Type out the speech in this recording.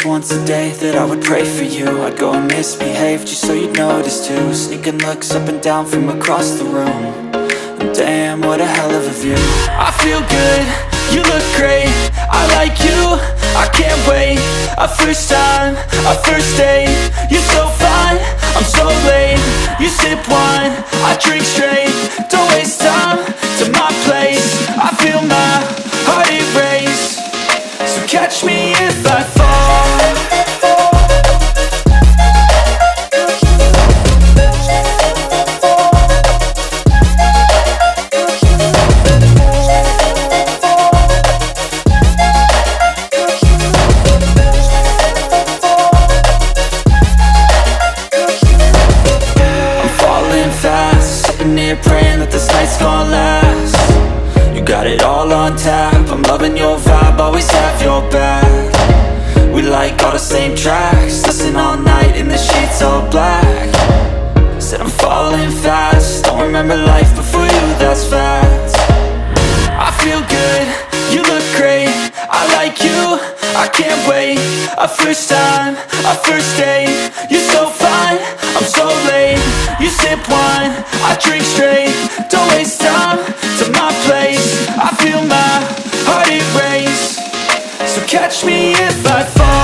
just once a day that I would pray for you. I'd go and misbehave just so you'd notice too. Sneaking looks up and down from across the room. And damn, what a hell of a view. I feel good, you look great, I like you, I can't wait. A first time, a first date, you're so fine, I'm so late. You sip wine, I drink straight, don't waste time to my place. I feel my heart erase, so catch me if I fall. Praying that this night's gonna last. You got it all on tap, I'm loving your vibe, always have your back. We like all the same tracks, listen all night in the sheets all black. Said I'm falling fast, don't remember life before you, that's fact. I feel good, you look great, I like you, I can't wait. A first time, a first date, you're so fine, I'm so late. You sip wine, I drink straight, don't waste time to my place. I feel my heart erase, so catch me if I fall.